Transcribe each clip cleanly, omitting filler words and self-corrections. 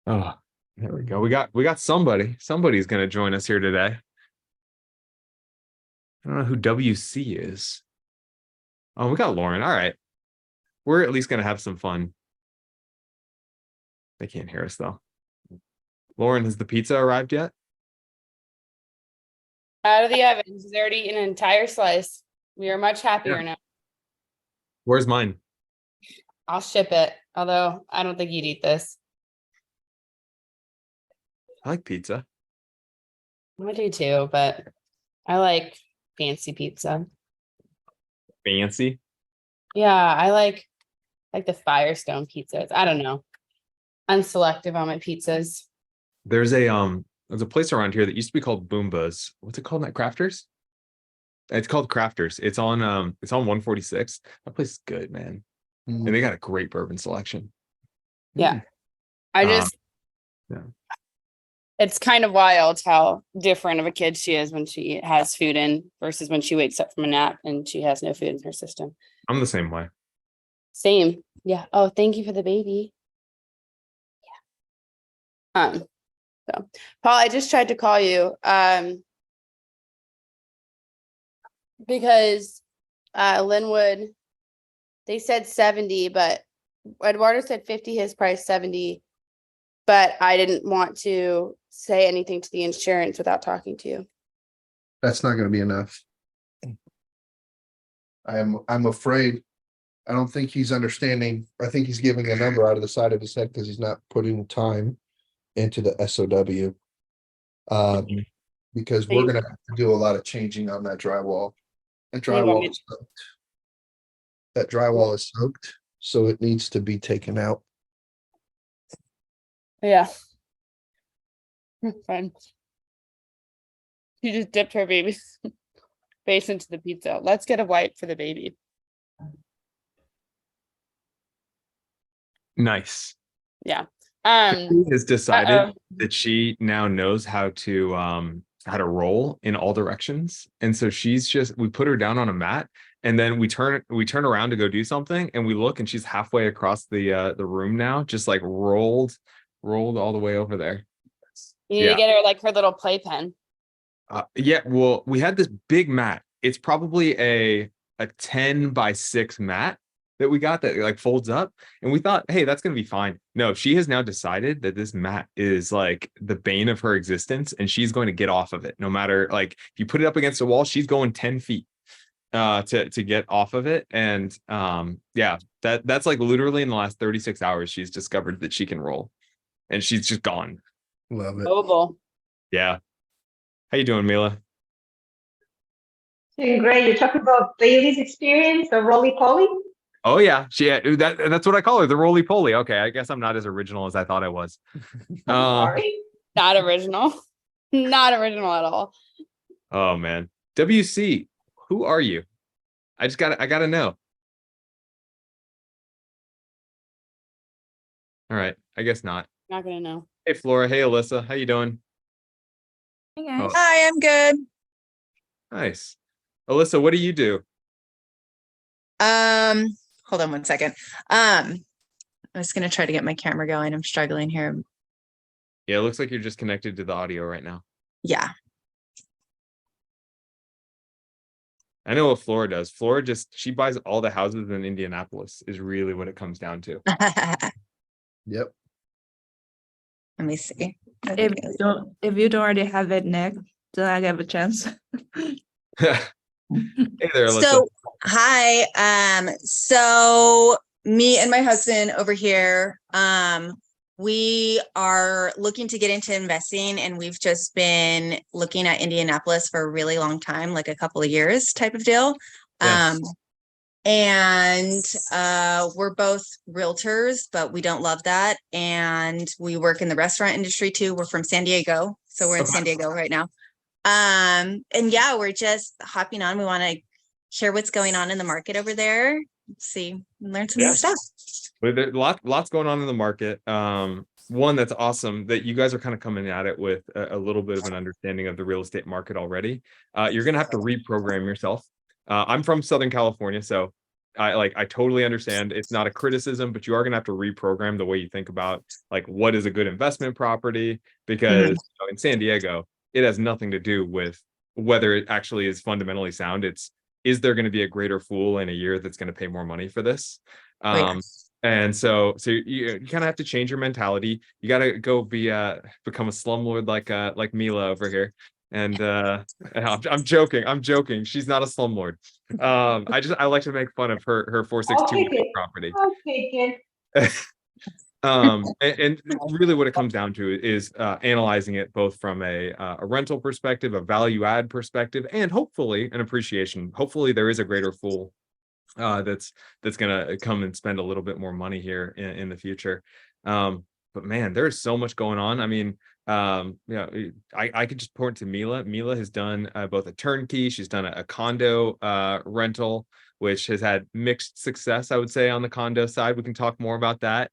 Oh, there we go. We got somebody. Somebody's gonna join us here today. I don't know who WC is. Oh, we got Lauren. All right. We're at least gonna have some fun. They can't hear us though. Lauren, has the pizza arrived yet? Out of the oven. He's already eaten an entire slice. We are much happier Yeah. now. Where's mine? I'll ship it, although I don't think you'd eat this. I like pizza. I do too, but I like fancy pizza. Fancy. Yeah, I like the Firestone pizzas. I don't know. I'm selective on my pizzas. There's a place around here that used to be called Boomba's. What's it called? That Crafters? It's called Crafters. It's on 146. That place is good, man. And they got a great bourbon selection. Yeah. I Um, just yeah. It's kind of wild how different of a kid she is when she has food in versus when she wakes up from a nap and she has no food in her system. I'm the same way. Same. Yeah. Oh, thank you for the baby. Yeah. So Paul, I just tried to call you because Linwood, they said 70, but Eduardo said 50, his price 70, but I didn't want to say anything to the insurance without talking to you. That's not gonna be enough. I'm afraid. I don't think he's understanding. I think he's giving a number out of the side of his head because he's not putting time into the SOW. Because we're gonna have to do a lot of changing on that drywall. That drywall is soaked. That drywall is soaked, so it needs to be taken out. Yeah. Fine. She just dipped her baby's face into the pizza. Let's get a wipe for the baby. Nice. Yeah. She has decided uh-oh. that she now knows how to roll in all directions. And so we put her down on a mat and then we turn around to go do something and we look and she's halfway across the room now, just like rolled all the way over there. You need to get her like her little playpen. Yeah, well, we had this big mat. It's probably a 10 by 6 mat that we got that like folds up, and we thought, hey, that's gonna be fine. No, she has now decided that this mat is like the bane of her existence, and she's going to get off of it. No matter, like, if you put it up against a wall, she's going 10 feet to get off of it. And yeah, that's like literally in the last 36 hours, she's discovered that she can roll, and she's just gone. Love it. Oval. Yeah. How you doing, Mila? Doing great. You're talking about Bailey's experience of roly-poly? Oh yeah, that's what I call her, the roly-poly. Okay, I guess I'm not as original as I thought I was. Sorry. Not original. Not original at all. Oh man. WC, who are you? I gotta know. All right, I guess not. Not gonna know. Hey Flora, hey Alyssa, how you doing? Hey guys. Oh. Hi, I'm good. Nice. Alyssa, what do you do? Hold on one second. I was gonna try to get my camera going. I'm struggling here. Yeah, it looks like you're just connected to the audio right now. Yeah. I know what Flora does. Flora she buys all the houses in Indianapolis is really what it comes down to. Yep. Let me see. If you don't already have it, Nick, then I have a chance. Hey there, Alyssa. So hi. So me and my husband over here, we are looking to get into investing, and we've just been looking at Indianapolis for a really long time, like a couple of years type of deal. Yes. And we're both realtors, but we don't love that. And we work in the restaurant industry too. We're from San Diego, so we're in San Diego right now. And yeah, we're just hopping on. We want to hear what's going on in the market over there. See, learn some new stuff. Well, there's lots going on in the market. One that's awesome that you guys are kind of coming at it with a little bit of an understanding of the real estate market already. You're gonna have to reprogram yourself. I'm from Southern California, so I totally understand. It's not a criticism, but you are gonna have to reprogram the way you think about like what is a good investment property, because in San Diego, it has nothing to do with whether it actually is fundamentally sound. It's, is there going to be a greater fool in a year that's going to pay more money for this? yeah. And so you kind of have to change your mentality. You got to go become a slumlord like Mila over here. And I'm joking. She's not a slumlord. I like to make fun of her I'll 462 take it. property. I'll take it. And really what it comes down to is analyzing it both from a rental perspective, a value add perspective, and hopefully an appreciation. Hopefully there is a greater fool that's gonna come and spend a little bit more money here in the future. But man, there's so much going on. I mean, I could just point to Mila. Mila has done both a turnkey, she's done a condo rental, which has had mixed success, I would say, on the condo side. We can talk more about that.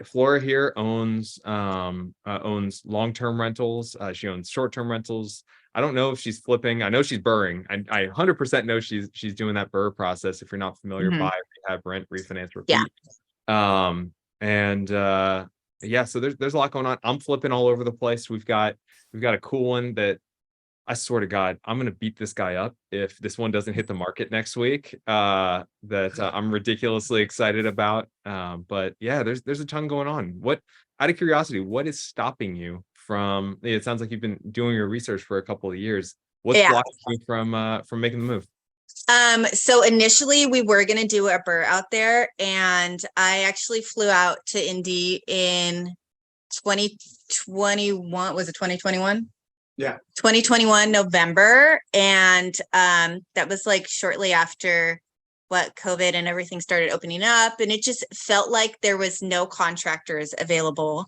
Flora here owns long-term rentals. She owns short-term rentals. I don't know if she's flipping. I know she's burring. I 100% know she's doing that burr process. If you're not familiar, buy, rehab, rent, refinance, repeat. Yeah. So there's a lot going on. I'm flipping all over the place. We've got a cool one that I swear to God, I'm gonna beat this guy up if this one doesn't hit the market next week. I'm ridiculously excited about. But yeah, there's a ton going on. What, out of curiosity, what is stopping you from? It sounds like you've been doing your research for a couple of years. What's blocking you from making the move? So initially we were going to do a burr out there, and I actually flew out to Indy in 2021. Was it 2021? Yeah. 2021 November. And that was like shortly after what COVID and everything started opening up. And it just felt like there was no contractors available.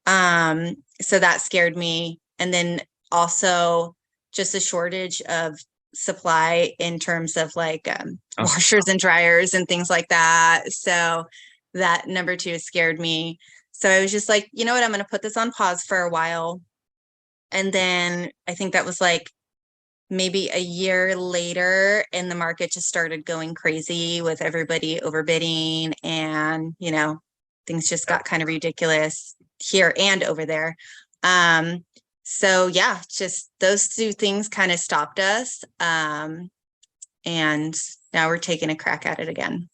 So that scared me. And then also just a shortage of supply in terms of like washers and dryers and things like that. So that number 2 scared me. So I was just like, you know what, I'm going to put this on pause for a while. And then I think that was like maybe a year later, and the market just started going crazy with everybody overbidding, and things just got kind of ridiculous here and over there. So yeah, just those 2 things kind of stopped us. And now we're taking a crack at it again.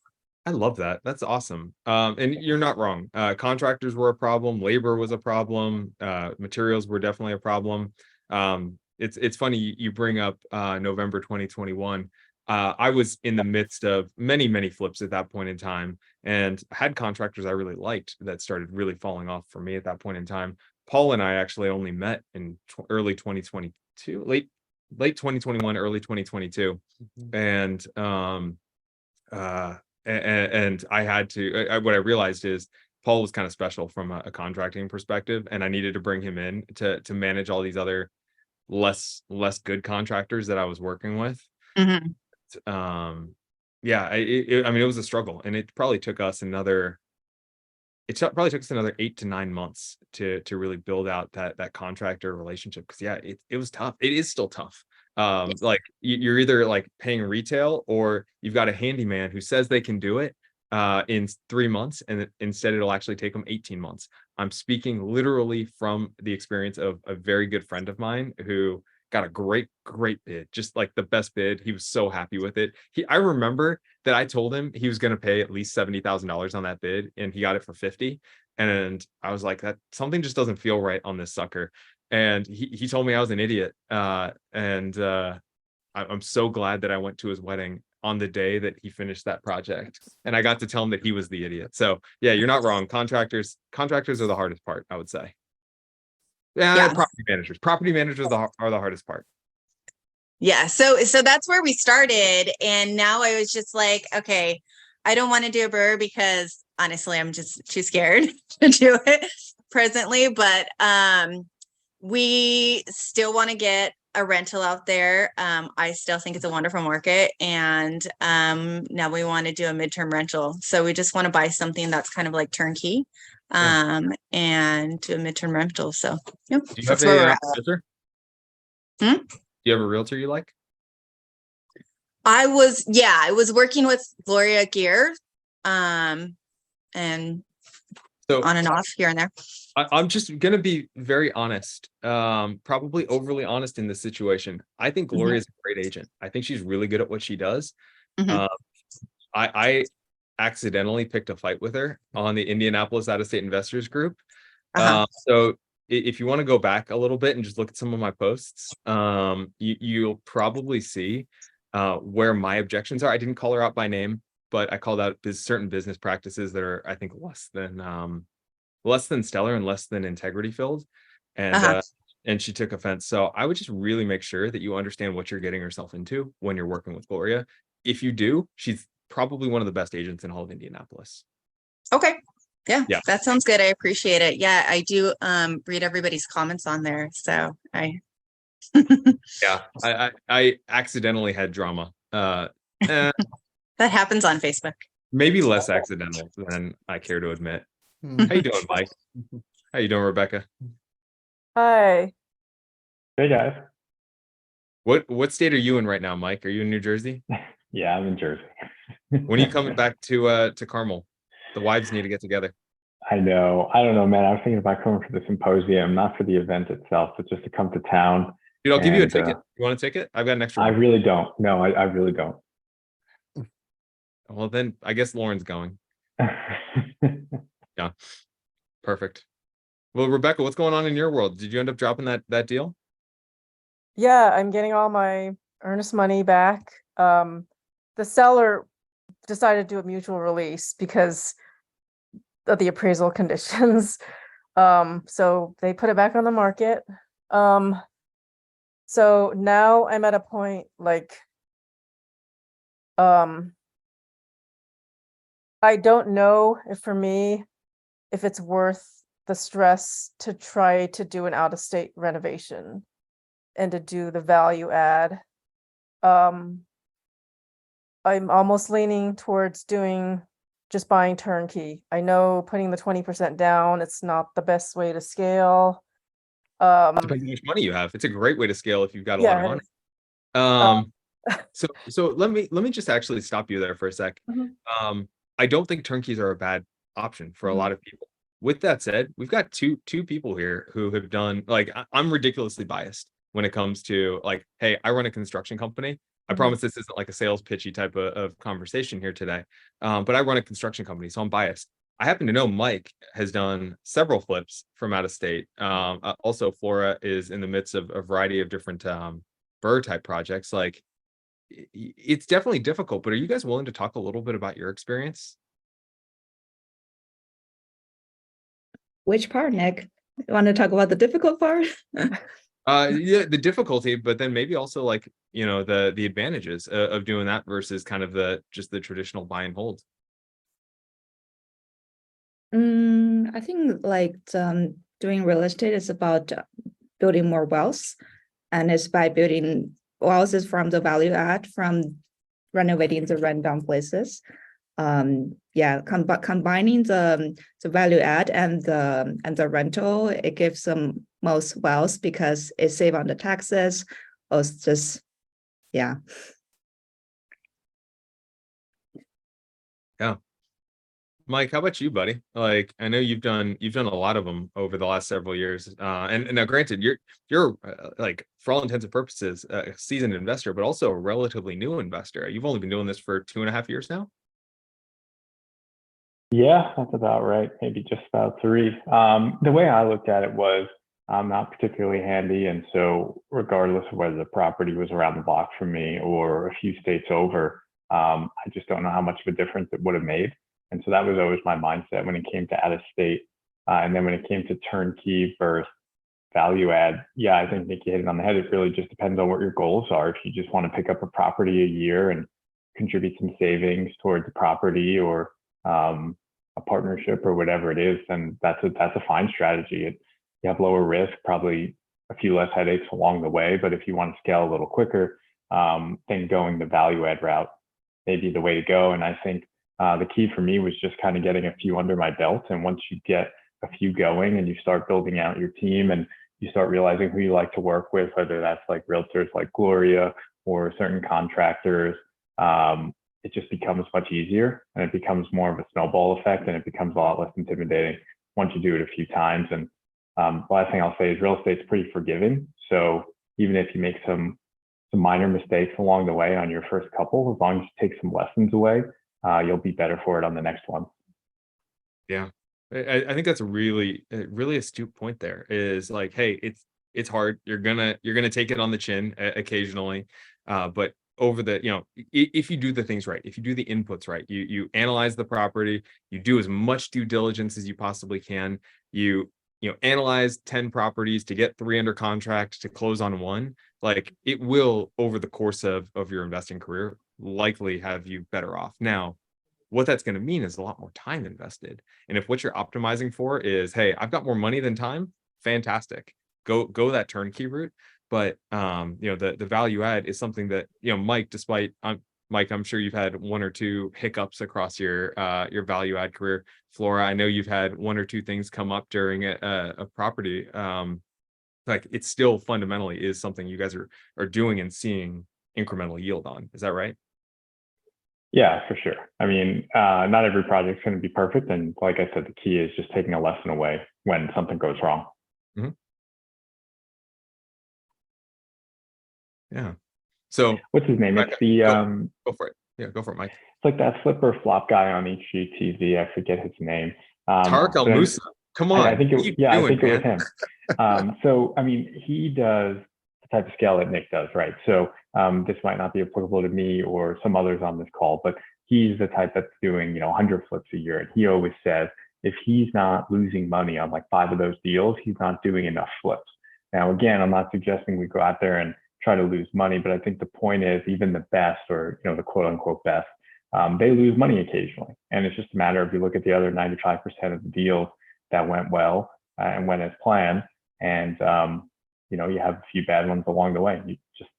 I love that. That's awesome. And you're not wrong. Contractors were a problem. Labor was a problem. Materials were definitely a problem. It's funny you bring up November 2021. I was in the midst of many flips at that point in time, and had contractors I really liked that started really falling off for me at that point in time. Paul and I actually only met in early 2022, late 2021, early 2022, and I had to. What I realized is Paul was kind of special from a contracting perspective, and I needed to bring him in to manage all these other less good contractors that I was working with. Yeah, I mean, it was a struggle, and it probably took us another 8 to 9 months to really build out that contractor relationship. Because yeah, it was tough. It is still tough. Like you're either like paying retail, or you've got a handyman who says they can do it in 3 months, and instead it'll actually take them 18 months. I'm speaking literally from the experience of a very good friend of mine who got a great bid, just like the best bid. He was so happy with it. I remember that I told him he was going to pay at least $70,000 on that bid, and he got it for 50. And I was like, that something just doesn't feel right on this sucker. And he told me I was an idiot. I'm so glad that I went to his wedding on the day that he finished that project, and I got to tell him that he was the idiot. So yeah, you're not wrong. Contractors are the hardest part, I would say. Yeah. Property managers are the hardest part. Yeah. So that's where we started. And now I was just like, okay, I don't want to do a burr because honestly, I'm just too scared to do it presently. But we still want to get a rental out there. I still think it's a wonderful market. And now we want to do a midterm rental. So we just want to buy something that's kind of like turnkey. And do a midterm rental. So do you have a realtor? Do you have a realtor you like? I was working with Gloria Gear, and So on and off here and there. I'm just gonna be very honest, probably overly honest in this situation. I think Gloria is a great agent. I think she's really good at what she does. Mhm. I accidentally picked a fight with her on the Indianapolis out-of-state investors group. Uh-huh. So if you want to go back a little bit and just look at some of my posts, you'll probably see where my objections are. I didn't call her out by name, but I called out certain business practices that are, I think, less than stellar and less than integrity filled. Uh-huh. And she took offense. So I would just really make sure that you understand what you're getting yourself into when you're working with Gloria. If you do, she's probably one of the best agents in all of Indianapolis. Okay. Yeah, Yeah. that sounds good. I appreciate it. Yeah, I do read everybody's comments on there. So Yeah, I accidentally had drama. that happens on Facebook. Maybe less accidental than I care to admit. Hmm. How you doing, Mike? How you doing, Rebecca? Hi. Hey guys. What state are you in right now, Mike? Are you in New Jersey? Yeah, I'm in Jersey. When are you coming back to Carmel? The wives need to get together. I know. I don't know, man. I was thinking about coming for the symposium, not for the event itself, but just to come to town. Dude, I'll give you a And, ticket. You want a ticket? I've got an extra I one. really don't. No, I really don't. Well, then I guess Lauren's going. Perfect. Well, Rebecca, what's going on in your world? Did you end up dropping that deal? Yeah, I'm getting all my earnest money back. The seller decided to do a mutual release because of the appraisal conditions. So they put it back on the market. So now I'm at a point like, I don't know if for me, if it's worth the stress to try to do an out-of-state renovation and to do the value add. I'm almost leaning towards just buying turnkey. I know putting the 20% down, it's not the best way to scale. Depends how much money you have. It's a great way to scale if you've got a lot of money. So let me just actually stop you there for a sec. I don't think turnkeys are a bad option for a lot of people. With that said, we've got two people here who have done, like, I'm ridiculously biased when it comes to, like, hey, I run a construction company. I promise this isn't like a sales pitchy type of conversation here today. But I run a construction company, so I'm biased. I happen to know Mike has done several flips from out of state. Also, Flora is in the midst of a variety of different burr type projects. Like, it's definitely difficult, but are you guys willing to talk a little bit about your experience? Which part, Nick? You want to talk about the difficult part? Yeah, the difficulty, but then maybe also, like, you know, the advantages of doing that versus kind of the traditional buy and hold. I think like doing real estate is about building more wealth, and it's by building wealth is from the value add from renovating the rundown places. Combining the value add and the rental, it gives them most wealth because it saves on the taxes. Or it's just Yeah. Mike, how about you, buddy? Like, I know you've done a lot of them over the last several years. And now, granted, you're like, for all intents and purposes, a seasoned investor, but also a relatively new investor. You've only been doing this for 2.5 years now. Yeah, that's about right. Maybe just about 3. The way I looked at it was I'm not particularly handy. And so regardless of whether the property was around the block from me or a few states over, I just don't know how much of a difference it would have made. And so that was always my mindset when it came to out of state. And then when it came to turnkey versus value add, yeah, I think Nikki hit it on the head. It really just depends on what your goals are. If you just want to pick up a property a year and contribute some savings towards the property or a partnership or whatever it is, then that's a fine strategy. You have lower risk, probably a few less headaches along the way. But if you want to scale a little quicker, then going the value add route may be the way to go. And I think the key for me was just kind of getting a few under my belt. And once you get a few going and you start building out your team and you start realizing who you like to work with, whether that's like realtors like Gloria or certain contractors, it just becomes much easier, and it becomes more of a snowball effect, and it becomes a lot less intimidating once you do it a few times. And last thing I'll say is real estate's pretty forgiving. So even if you make some minor mistakes along the way on your first couple, as long as you take some lessons away, you'll be better for it on the next one. Yeah. I think that's a really astute point there, is like, hey, it's hard. You're gonna take it on the chin occasionally. But over the, if you do the things right, if you do the inputs right, you analyze the property, you do as much due diligence as you possibly can. You analyze 10 properties to get 3 under contract to close on 1. Like, it will, over the course of your investing career, likely have you better off. Now, what that's going to mean is a lot more time invested. And if what you're optimizing for is, hey, I've got more money than time, fantastic. Go that turnkey route. But the value add is something that, Mike, Mike, I'm sure you've had 1 or 2 hiccups across your value add career. Flora, I know you've had 1 or 2 things come up during a property. Like, it still fundamentally is something you guys are doing and seeing incremental yield on. Is that right? Yeah, for sure. I mean, not every project's going to be perfect. And like I said, the key is just taking a lesson away when something goes wrong. Mm-hmm. Yeah. So what's his name? It's the go for it. Yeah, go for it, Mike. It's like that flipper flop guy on HGTV. I forget his name. Tarek El Moussa. Come on. I think it was him. So I mean, he does the type of scale that Nick does, right? So this might not be applicable to me or some others on this call, but he's the type that's doing 100 flips a year, and he always says if he's not losing money on like 5 of those deals, he's not doing enough flips. Now, again, I'm not suggesting we go out there and try to lose money, but I think the point is even the best, or the quote unquote best, they lose money occasionally. And it's just a matter of, you look at the other 95% of the deals that went well and went as planned, and you have a few bad ones along the way. You just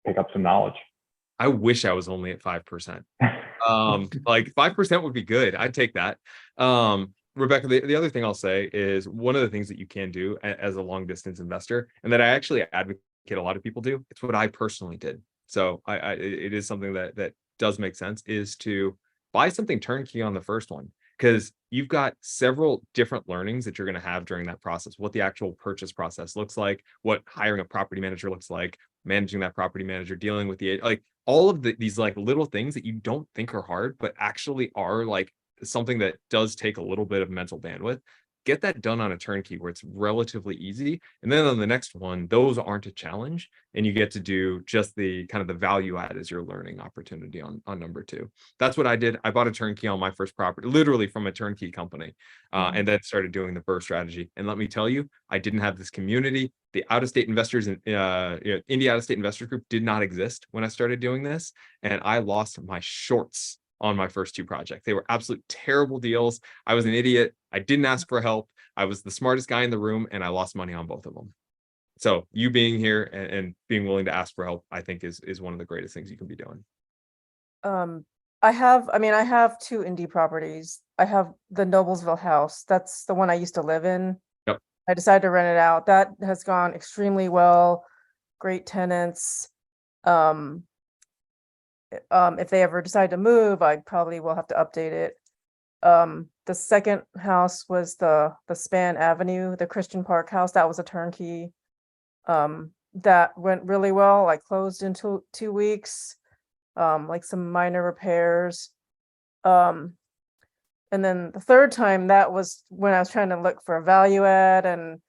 pick up some knowledge. I wish I was only at 5%. Like 5% would be good. I'd take that. Rebecca, the other thing I'll say is, one of the things that you can do as a long distance investor, and that I actually advocate a lot of people do, it's what I personally did. So it is something that does make sense, is to buy something turnkey on the first one, because you've got several different learnings that you're going to have during that process. What the actual purchase process looks like, what hiring a property manager looks like, managing that property manager, dealing with like all of these like little things that you don't think are hard, but actually are like something that does take a little bit of mental bandwidth. Get that done on a turnkey where it's relatively easy. And then on the next one, those aren't a challenge, and you get to do just the kind of the value add as your learning opportunity on number 2. That's what I did. I bought a turnkey on my first property, literally from a turnkey company, and then started doing the burst strategy. And let me tell you, I didn't have this community. The out-of-state investors in Indy out-of-state investors group did not exist when I started doing this. And I lost my shorts on my first 2 projects. They were absolute terrible deals. I was an idiot. I didn't ask for help. I was the smartest guy in the room, and I lost money on both of them. So you being here and being willing to ask for help, I think is one of the greatest things you can be doing. I have 2 Indy properties. I have the Noblesville house. That's the one I used to live in. Yep. I decided to rent it out. That has gone extremely well. Great tenants. If they ever decide to move, I probably will have to update it. The second house was the Span Avenue, the Christian Park house. That was a turnkey. That went really well. I closed in 2 weeks. Like some minor repairs. And then the third time, that was when I was trying to look for a value add, and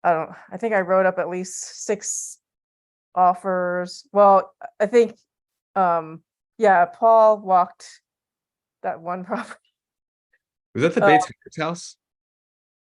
I think I wrote up at least 6 offers. Well, I think Paul walked that one property. Was that the Bates Hendricks house?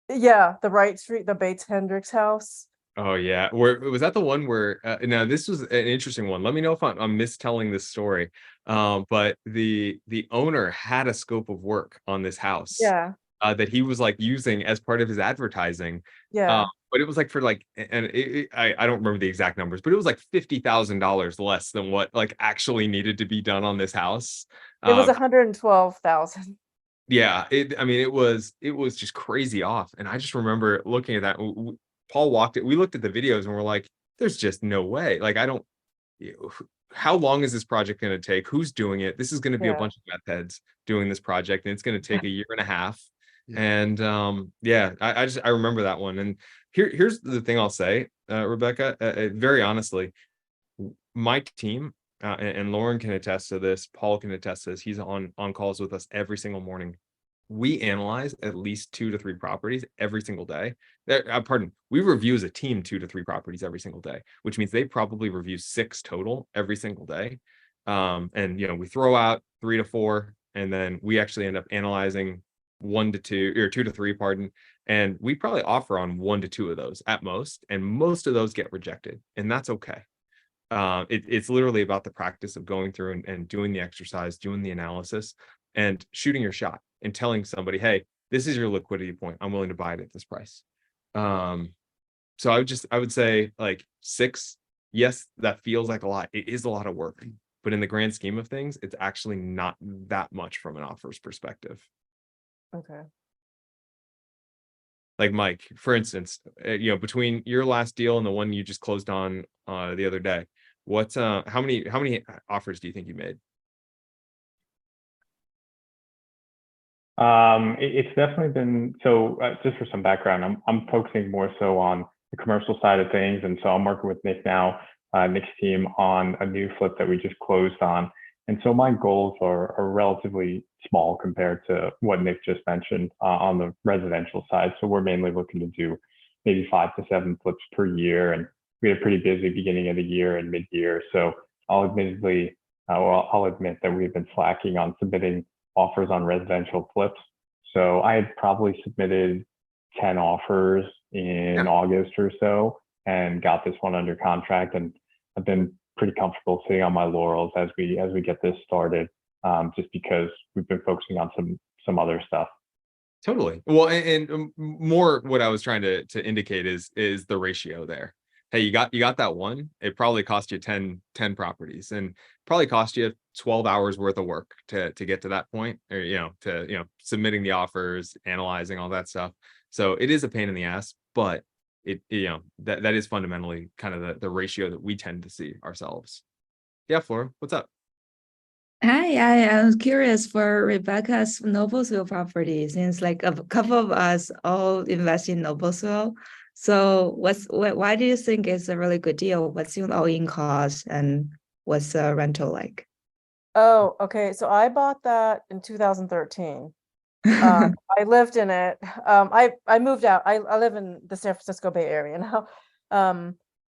Yeah, the Wright Street, the Bates Hendricks house. Oh yeah. Was that the one where now this was an interesting one. Let me know if I'm mistelling this story. But the owner had a scope of work on this house. Yeah. That he was like using as part of his advertising. Yeah. But it was like for like, and I don't remember the exact numbers, but it was like $50,000 less than what like actually needed to be done on this house. It was 112,000. Yeah, it was just crazy off. And I just remember looking at that. Paul walked it. We looked at the videos and we're like, there's just no way. Like, how long is this project going to take? Who's doing it? This is going to be a Yeah. bunch of meth heads doing this project, and it's going to take a year and a half. Yeah. And yeah, I remember that one. And here's the thing I'll say, Rebecca, very honestly, my team, and Lauren can attest to this, Paul can attest to this, he's on calls with us every single morning. We analyze at least 2 to 3 properties every single day. Pardon, we review as a team 2 to 3 properties every single day, which means they probably review 6 total every single day. And we throw out 3 to 4, and then we actually end up analyzing 1 to 2 or 2 to 3, pardon. And we probably offer on 1 to 2 of those at most, and most of those get rejected, and that's okay. It's literally about the practice of going through and doing the exercise, doing the analysis, and shooting your shot and telling somebody, hey, this is your liquidity point. I'm willing to buy it at this price. So I would say like 6. Yes, that feels like a lot. It is a lot of work, but in the grand scheme of things, it's actually not that much from an offers perspective. Okay. Like Mike, for instance, between your last deal and the one you just closed on the other day, what's how many offers do you think you made? It's definitely been so. Just for some background, I'm focusing more so on the commercial side of things, and so I'm working with Nick now, Nick's team, on a new flip that we just closed on. And so my goals are relatively small compared to what Nick just mentioned on the residential side. So we're mainly looking to do maybe 5 to 7 flips per year, and we had a pretty busy beginning of the year and mid-year. So I'll admit that we've been slacking on submitting offers on residential flips. So I had probably submitted 10 offers in August or so, and got this one under contract, and I've been pretty comfortable sitting on my laurels as we get this started, just because we've been focusing on some other stuff. Totally. Well, and more what I was trying to indicate is the ratio there. Hey, you got that one. It probably cost you 10 properties, and probably cost you 12 hours worth of work to get to that point, or submitting the offers, analyzing all that stuff. So it is a pain in the ass, but that is fundamentally kind of the ratio that we tend to see ourselves. Yeah, Flora, what's up? Hi, I am curious for Rebecca's Noblesville property, since like a couple of us all invest in Noblesville. So why do you think it's a really good deal? What's your all-in cost, and what's the rental like? Oh, okay. So I bought that in 2013. I lived in it. I moved out. I live in the San Francisco Bay Area now.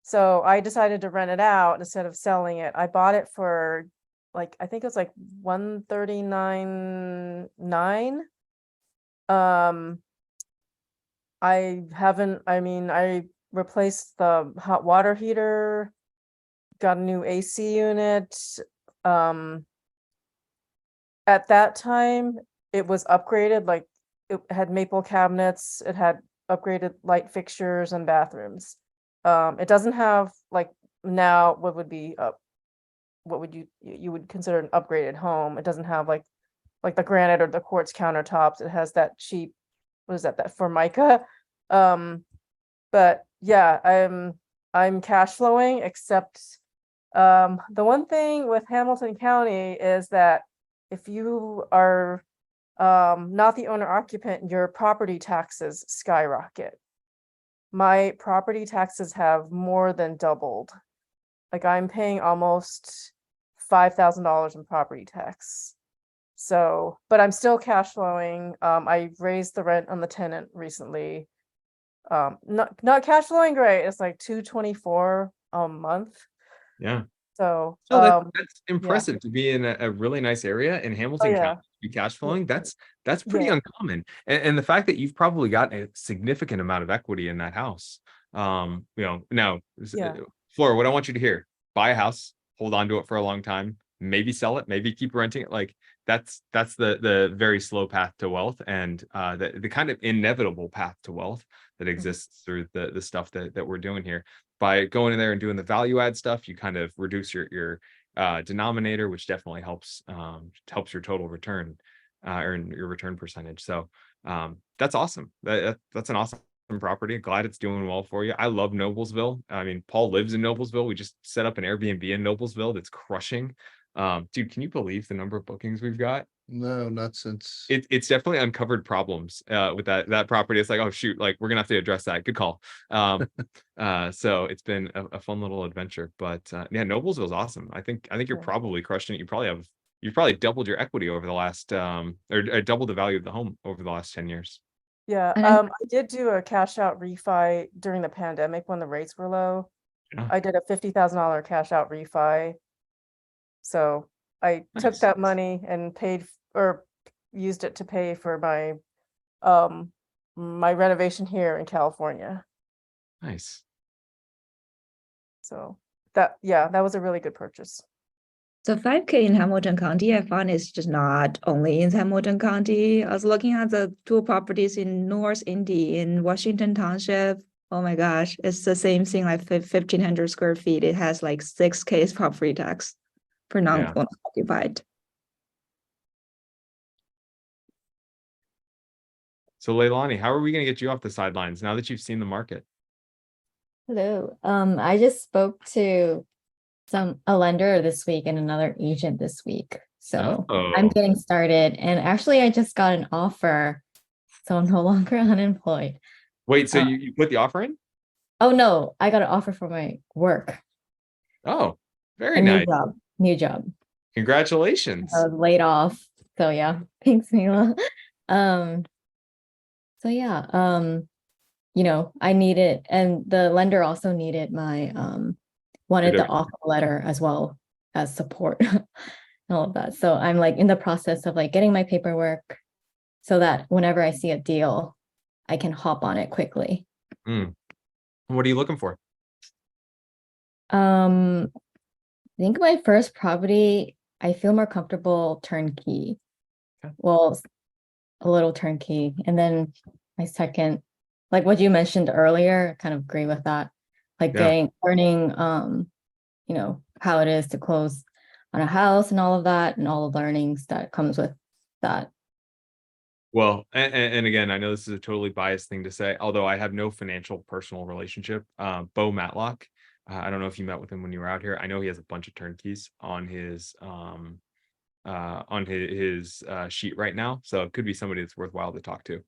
So I decided to rent it out instead of selling it. I bought it for I think it was like 139.9. I replaced the hot water heater, got a new AC unit. At that time, it was upgraded, like it had maple cabinets, it had upgraded light fixtures and bathrooms. It doesn't have now what would be what would you would consider an upgraded home. It doesn't have like the granite or the quartz countertops. It has that cheap, what is that Formica. But yeah, I'm cash flowing, except the one thing with Hamilton County is that if you are not the owner occupant, your property taxes skyrocket. My property taxes have more than doubled. Like I'm paying almost $5,000 in property tax. So, but I'm still cash flowing. I raised the rent on the tenant recently. Not cash flowing great. It's like $224 a month. Yeah. So that's impressive to be in a really nice area in Hamilton County, to be cash flowing. That's pretty uncommon. And the fact that you've probably got a significant amount of equity in that house. Now, Flora, what I want you to hear: buy a house, hold on to it for a long time, maybe sell it, maybe keep renting it. Like that's the very slow path to wealth, and the kind of inevitable path to wealth that exists through the stuff that we're doing here. By going in there and doing the value add stuff, you kind of reduce your denominator, which definitely helps your total return or your return percentage. So that's awesome. That's an awesome property. Glad it's doing well for you. I love Noblesville. I mean, Paul lives in Noblesville. We just set up an Airbnb in Noblesville that's crushing. Dude, can you believe the number of bookings we've got? No, not since. It's definitely uncovered problems with that property. It's like, oh shoot, like we're gonna have to address that. Good call. So it's been a fun little adventure. But yeah, Noblesville's awesome. I think you're Yeah. probably crushing it. You've probably doubled your equity over the last or doubled the value of the home over the last 10 years. Yeah, And I- I did do a cash out refi during the pandemic when the rates were low. Yeah. I did a $50,000 cash out refi. So I took Nice. that money and paid or used it to pay for my renovation here in California. Nice. So that was a really good purchase. So 5K in Hamilton County, I found it's just not only in Hamilton County. I was looking at the two properties in North Indy in Washington Township. Oh my gosh, it's the same thing, like 1,500 square feet. It has like 6K property tax for non-owner occupied. So Leilani, how are we gonna get you off the sidelines now that you've seen the market? Hello. I just spoke to a lender this week and another agent this week. So I'm Oh. getting started. And actually I just got an offer. So I'm no longer unemployed. Wait, so Uh, you put the offer in? Oh no, I got an offer for my work. Oh, very A nice. new job. Congratulations. I was laid off. So yeah, thanks, Mila. So yeah, you know, I needed, and the lender also needed my wanted the Certificate. offer letter as well as support and all of that. So I'm like in the process of like getting my paperwork so that whenever I see a deal, I can hop on it quickly. What are you looking for? I think my first property, I feel more comfortable turnkey. Okay. Well, a little turnkey. And then my second, like what you mentioned earlier, I kind of agree with that. Like Yeah. learning, you know, how it is to close on a house and all of that, and all the learnings that comes with that. Well, and again, I know this is a totally biased thing to say, although I have no financial personal relationship. Bo Matlock, I don't know if you met with him when you were out here. I know he has a bunch of turnkeys on his sheet right now, so it could be somebody that's worthwhile to talk to.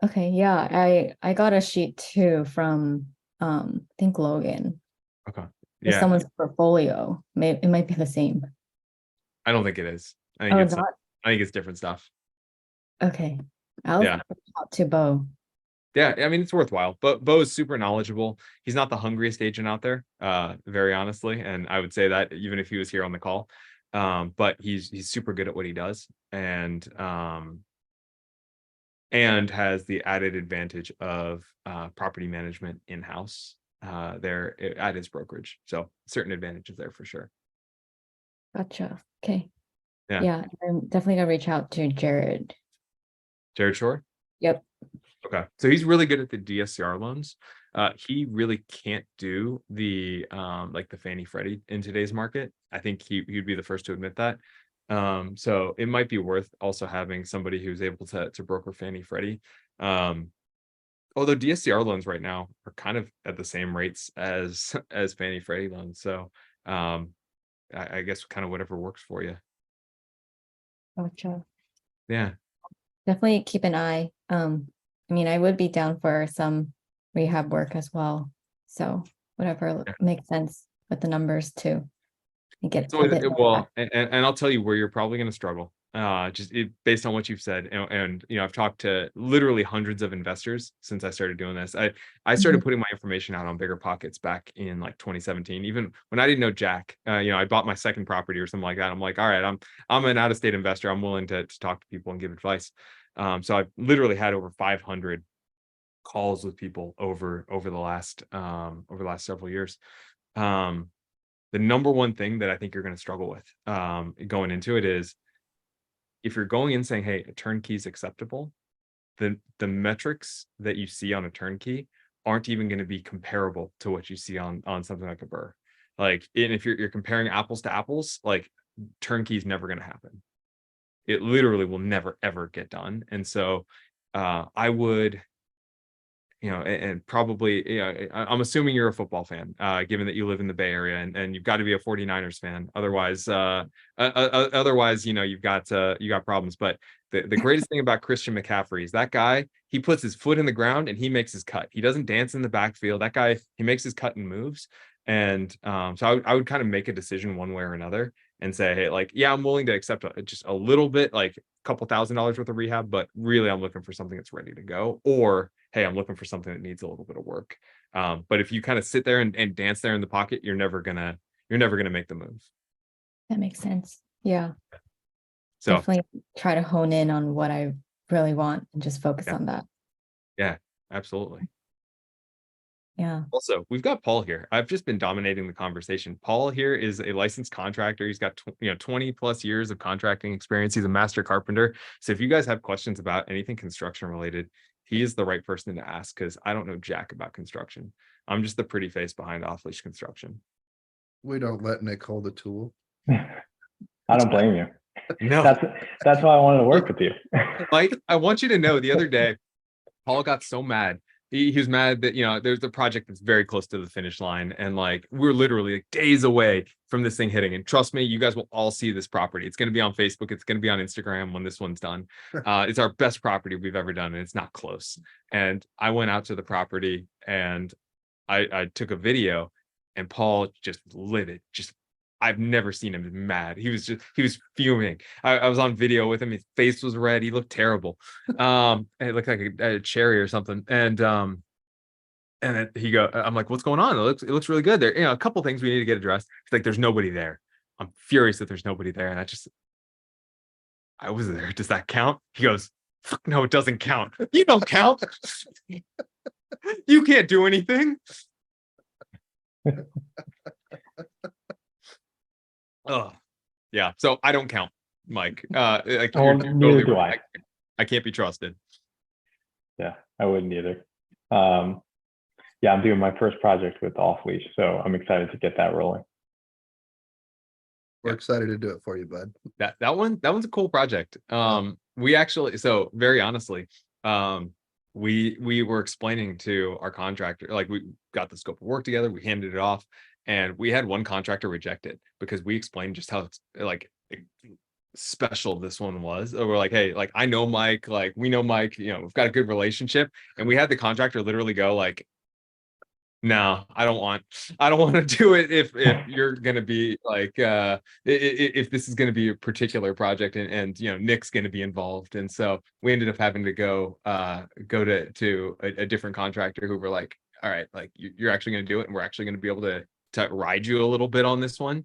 Okay, yeah, I got a sheet too from I think Logan. Okay. With Yeah, someone's portfolio. It might be the same. I don't think it is. I Oh, think it's it's not? I think it's different stuff. Okay. I'll Yeah. talk to Bo. Yeah, I mean, it's worthwhile. But Bo is super knowledgeable. He's not the hungriest agent out there, very honestly. And I would say that even if he was here on the call. But he's super good at what he does, and has the added advantage of property management in-house there at his brokerage. So certain advantages there for sure. Gotcha. Okay. Yeah. Yeah, I'm definitely gonna reach out to Jared. Jared Shore? Yep. Okay. So he's really good at the DSCR loans. He really can't do the like the Fannie Freddie in today's market. I think he'd be the first to admit that. So it might be worth also having somebody who's able to broker Fannie Freddie. Although DSCR loans right now are kind of at the same rates as Fannie Freddie loans. So I guess kind of whatever works for you. Gotcha. Yeah. Definitely keep an eye. I mean, I would be down for some rehab work as well. So whatever makes sense with the numbers too. And get So a bit more back. and I'll tell you where you're probably going to struggle. Based on what you've said, and you know, I've talked to literally hundreds of investors since I started doing this. I started putting my information out on Bigger Pockets back in like 2017, even when I didn't know Jack. You know, I bought my second property or something like that. I'm like, all right, I'm an out-of-state investor. I'm willing to talk to people and give advice. So I've literally had over 500 calls with people over the last several years. The number one thing that I think you're going to struggle with going into it is if you're going in saying, hey, a turnkey is acceptable, then the metrics that you see on a turnkey aren't even going to be comparable to what you see on something like a BRRRR. Like, and if you're comparing apples to apples, like turnkey is never going to happen. It literally will never ever get done. And so I would and probably, I'm assuming you're a football fan, given that you live in the Bay Area, and you've got to be a 49ers fan. Otherwise, you've got problems. But the greatest thing about Christian McCaffrey is that guy, he puts his foot in the ground and he makes his cut. He doesn't dance in the backfield. That guy, he makes his cut and moves. And so I would kind of make a decision one way or another and say, hey, like, yeah, I'm willing to accept just a little bit, like a couple $1,000s worth of rehab, but really I'm looking for something that's ready to go. Or, hey, I'm looking for something that needs a little bit of work. But if you kind of sit there and dance there in the pocket, you're never gonna make the move. That makes sense. Yeah, So definitely try to hone in on what I really want and just focus on that. yeah, absolutely. Yeah. Also, we've got Paul here. I've just been dominating the conversation. Paul here is a licensed contractor. He's got 20 plus years of contracting experience. He's a master carpenter. So if you guys have questions about anything construction related, he is the right person to ask, because I don't know jack about construction. I'm just the pretty face behind Off Leash Construction. We don't let Nick hold a tool. I don't blame you. No, That's why I wanted to work with you. Mike, I want you to know, the other day, Paul got so mad. He was mad that, there's a project that's very close to the finish line, and like we're literally like days away from this thing hitting. And trust me, you guys will all see this property. It's going to be on Facebook. It's going to be on Instagram when this one's done. It's our best property we've ever done, and it's not close. And I went out to the property and I took a video, and Paul just livid. I've never seen him mad. He was fuming. I was on video with him. His face was red. He looked terrible. It looked like a cherry or something. And then I'm like, what's going on? It looks really good. There, a couple things we need to get addressed. He's like, there's nobody there. I'm furious that there's nobody there. And I was there. Does that count? He goes, fuck no, it doesn't count. You don't count. You can't do anything. Oh, yeah. So I don't count, Mike. Like, you're Neither totally do right. I can't be trusted. Yeah, I wouldn't either. Yeah, I'm doing my first project with Off Leash, so I'm excited to get that rolling. We're excited to do it for you, bud. That one's a cool project. We actually, so very honestly, we were explaining to our contractor, like we got the scope of work together, we handed it off, and we had one contractor reject it because we explained just how like special this one was. We're like, hey, like I know Mike, like we know Mike, we've got a good relationship, and we had the contractor literally go like, no, I don't want to do it if you're going to be like, if this is going to be a particular project, and Nick's going to be involved. And so we ended up having to go to a different contractor who were like, all right, like you're actually going to do it, and we're actually going to be able to ride you a little bit on this one.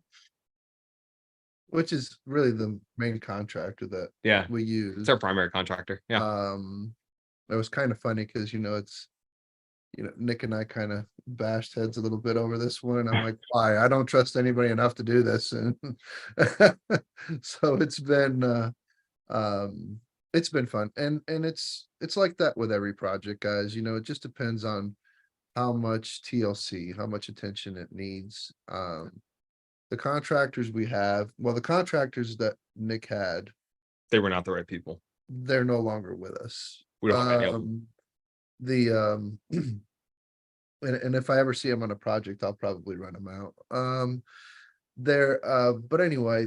Which is really the main contractor that we use. It's our primary contractor. Yeah. It was kind of funny because it's Nick and I kind of bashed heads a little bit over this one, and I'm like, why? I don't trust anybody enough to do this. And so it's been fun. And it's like that with every project, guys. It just depends on how much TLC, how much attention it needs. The contractors we have, the contractors that Nick had, they were not the right people. They're no longer with us. We don't and if I ever see them on a project, I'll probably run them out. But anyway,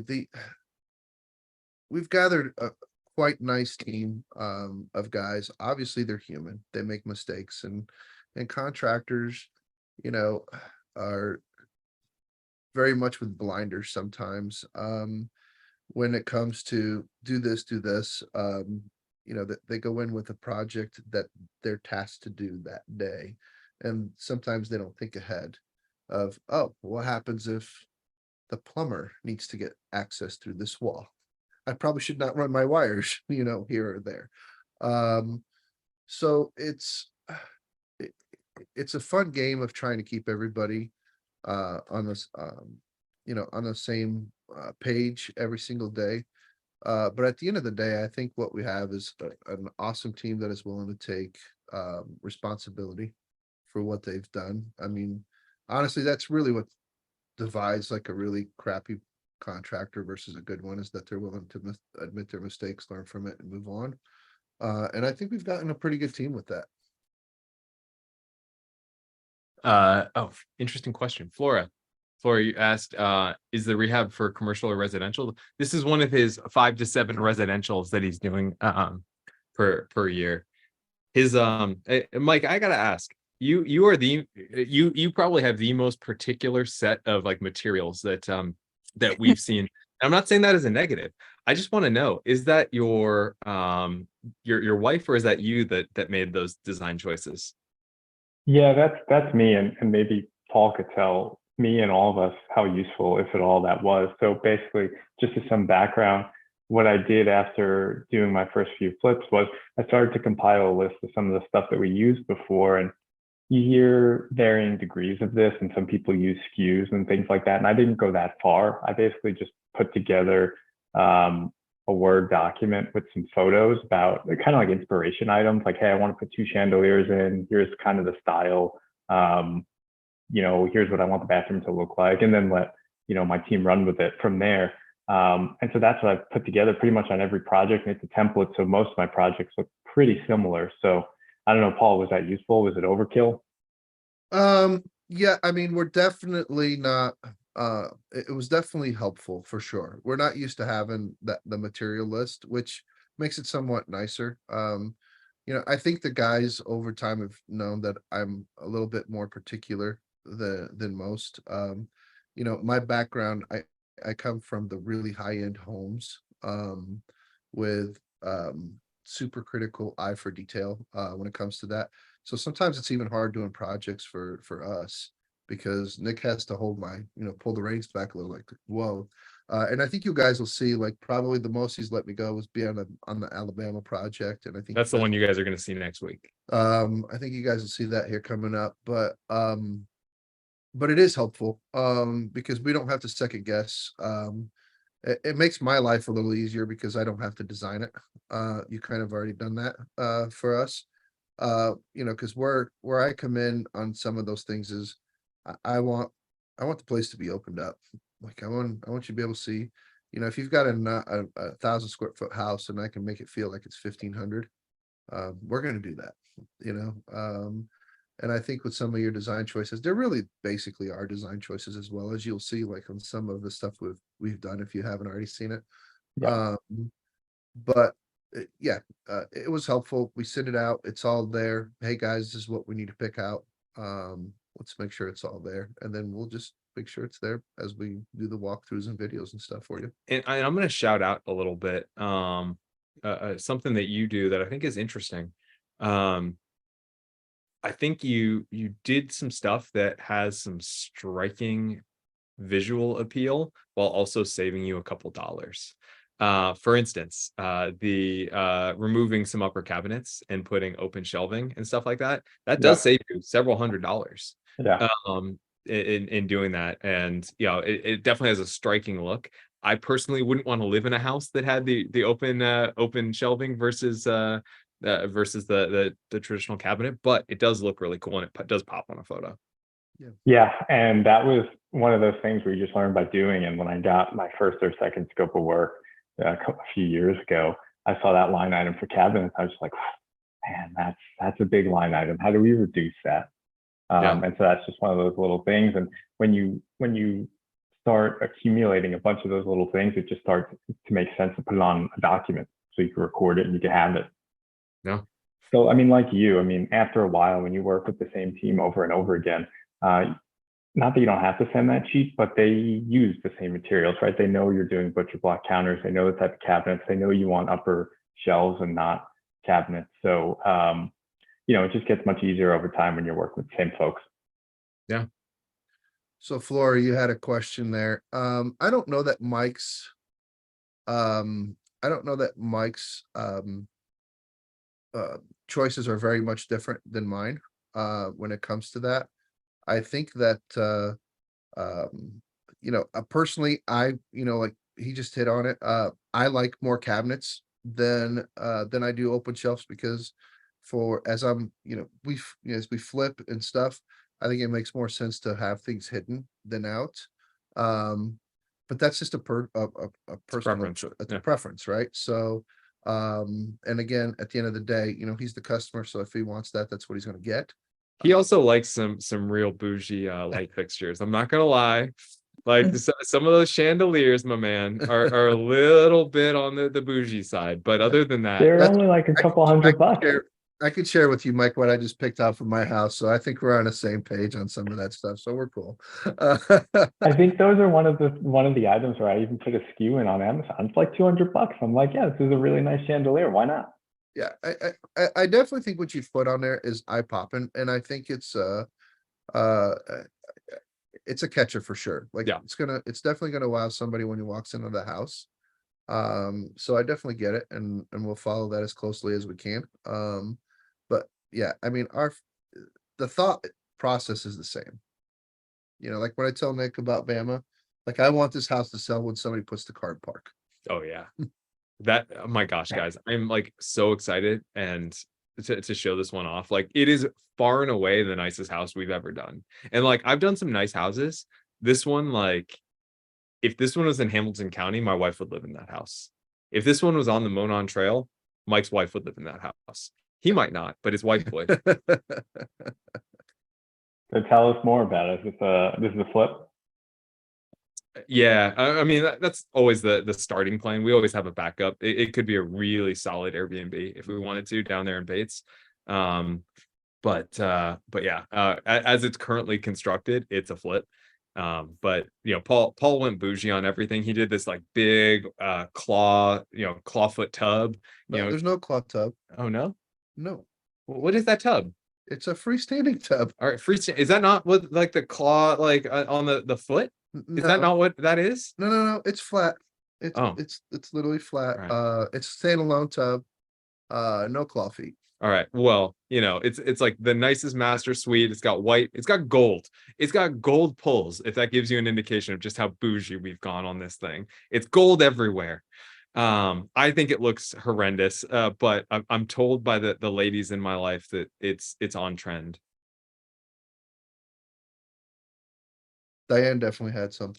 we've gathered a quite nice team of guys. Obviously they're human, they make mistakes, and contractors are very much with blinders sometimes when it comes to do this, that they go in with a project that they're tasked to do that day, and sometimes they don't think ahead of, oh, what happens if the plumber needs to get access through this wall? I probably should not run my wires here or there. So it's a fun game of trying to keep everybody on this on the same page every single day. But at the end of the day, I think what we have is an awesome team that is willing to take responsibility for what they've done. I mean, honestly, that's really what divides like a really crappy contractor versus a good one, is that they're willing to admit their mistakes, learn from it, and move on. And I think we've gotten a pretty good team with that. Oh, interesting question. Flora, you asked, is the rehab for commercial or residential? This is one of his 5 to 7 residentials that he's doing per year. His Mike, I gotta ask, you are you probably have the most particular set of like materials that we've seen. I'm not saying that as a negative. I just want to know, is that your wife, or is that you that made those design choices? Yeah, that's me, and maybe Paul could tell me and all of us how useful, if at all, that was. So basically, just as some background, what I did after doing my first few flips was I started to compile a list of some of the stuff that we used before, and you hear varying degrees of this, and some people use SKUs and things like that. And I didn't go that far. I basically just put together a Word document with some photos about kind of like inspiration items, like, hey, I want to put 2 chandeliers in. Here's kind of the style. Here's what I want the bathroom to look like, and then let my team run with it from there. And so that's what I've put together pretty much on every project, and it's a template. So most of my projects look pretty similar. So I don't know, Paul, was that useful? Was it overkill? Yeah, I mean, we're definitely not, it was definitely helpful for sure. We're not used to having the material list, which makes it somewhat nicer. I think the guys over time have known that I'm a little bit more particular than most. My background, I come from the really high-end homes, with super critical eye for detail when it comes to that. So sometimes it's even hard doing projects for us, because Nick has to hold pull the reins back a little, like, whoa. And I think you guys will see, like, probably the most he's let me go was be on the Alabama project. And I think That's the one you guys are going to see next week. I think you guys will see that here coming up, but it is helpful because we don't have to second guess. It makes my life a little easier because I don't have to design it. You kind of already done that for us. Because where I come in on some of those things is I want the place to be opened up. Like, I want you to be able to see, if you've got a 1,000 square foot house and I can make it feel like it's 1,500, we're going to do that. And I think with some of your design choices, they're really basically our design choices, as well, as you'll see, like, on some of the stuff we've done, if you haven't already seen it. Yeah. But yeah, it was helpful. We sent it out. It's all there. Hey guys, this is what we need to pick out. Let's make sure it's all there, and then we'll just make sure it's there as we do the walkthroughs and videos and stuff for you. And I'm going to shout out a little bit something that you do that I think is interesting. I think you did some stuff that has some striking visual appeal while also saving you a couple dollars. For instance, the removing some upper cabinets and putting open shelving and stuff like that does save you several $100s. Yeah. In doing that. And it definitely has a striking look. I personally wouldn't want to live in a house that had the open shelving versus the traditional cabinet, but it does look really cool, and it does pop on a photo. Yeah, and that was one of those things where you just learn by doing. And when I got my first or second scope of work a few years ago, I saw that line item for cabinets. I was just like, man, that's a big line item. How do we reduce that? And so that's just one of those little things. And when you start accumulating a bunch of those little things, it just starts to make sense to put it on a document so you can record it and you can have it. Yeah. So, I mean, like after a while, when you work with the same team over and over again, not that you don't have to send that sheet, but they use the same materials, right? They know you're doing butcher block counters. They know the type of cabinets. They know you want upper shelves and not cabinets. So, it just gets much easier over time when you're working with the same folks. Yeah. So Flora, you had a question there. I don't know that Mike's choices are very much different than mine when it comes to that. I think that personally, I like he just hit on it. I like more cabinets than I do open shelves, because as we flip and stuff, I think it makes more sense to have things hidden than out. But that's just a personal preference. it's a preference, right? So and again, at the end of the day, he's the customer, so if he wants that, that's what he's going to get. He also likes some real bougie light fixtures. I'm not gonna lie. Like some of those chandeliers, my man, are a little bit on the bougie side. But other than that, They're That's- only like a couple $100. I could share with you, Mike, what I just picked out from my house. So I think we're on the same page on some of that stuff. So we're cool. I think those are one of the items where I even put a SKU in on Amazon. It's like $200. I'm like, yeah, this is a really nice chandelier. Why not? Yeah, I definitely think what you've put on there is eye popping, and I think it's a catcher for sure. Like Yeah. it's definitely gonna wow somebody when he walks into the house. So I definitely get it, and we'll follow that as closely as we can. But yeah, I mean, the thought process is the same. You know, like when I tell Nick about Bama, like I want this house to sell when somebody puts the car in park. oh yeah, that oh my gosh, guys, I'm like so excited and to show this one off. Like it is far and away the nicest house we've ever done. And like I've done some nice houses. This one, like if this one was in Hamilton County, my wife would live in that house. If this one was on the Monon Trail, Mike's wife would live in that house. He might not, but his wife would. So tell us more about it. This is a flip. Yeah, I mean that's always the starting plan. We always have a backup. It could be a really solid Airbnb if we wanted to down there in Bates. But yeah, as it's currently constructed, it's a flip. But you know, Paul went bougie on everything. He did this like big clawfoot tub. No, You know, there's no claw tub. oh no, No, what is that tub? it's a freestanding tub. All right, is that not what like the claw like on the foot? Is that not what that is? No. It's flat. It's Oh. it's literally flat. Right. It's standalone tub. No claw feet. All right. Well, you know, it's like the nicest master suite. It's got white, it's got gold. It's got gold pulls, if that gives you an indication of just how bougie we've gone on this thing. It's gold everywhere. I think it looks horrendous, but I'm told by the ladies in my life that it's on trend. Diane definitely had some.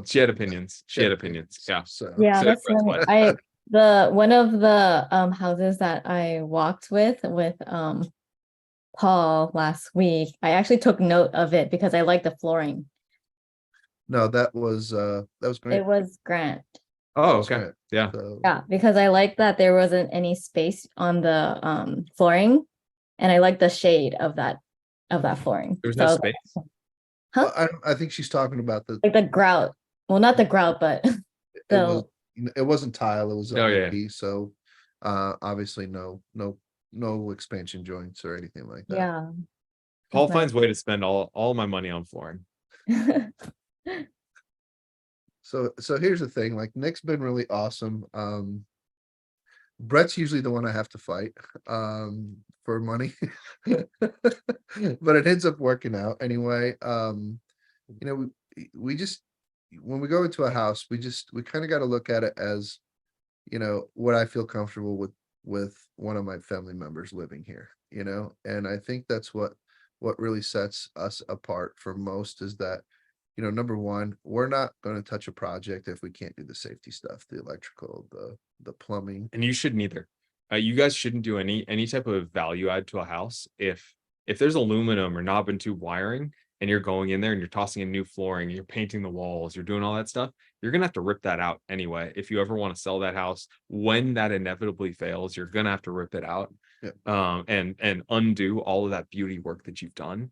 She had opinions. She had opinions. Yeah. So Yeah, So that's everyone's funny. One of the houses that I walked with Paul last week, I actually took note of it because I like the flooring. no, that was great. It was Grant. Oh, That's okay. right. Yeah. So, Yeah, because I like that there wasn't any space on the flooring, and I like the shade of that flooring. There was no So, space. Huh? I think she's talking about like the grout. Well, not the grout, but it wasn't tile, it was Oh, yeah. OPP, so obviously no expansion joints or anything like that. yeah. Paul Nice. finds way to spend all my money on flooring. So here's the thing, like Nick's been really awesome. Brett's usually the one I have to fight for money. But it ends up working out anyway. You know, we just when we go into a house, we kind of got to look at it as, you know, what I feel comfortable with one of my family members living here, you know, and I think that's what really sets us apart from most is that, you know, number one, we're not going to touch a project if we can't do the safety stuff, the electrical, the plumbing. And you shouldn't either. You guys shouldn't do any type of value add to a house if there's aluminum or knob and tube wiring and you're going in there and you're tossing in new flooring, you're painting the walls, you're doing all that stuff, you're gonna have to rip that out anyway. If you ever want to sell that house, when that inevitably fails, you're gonna have to rip it out. Yeah. And undo all of that beauty work that you've done.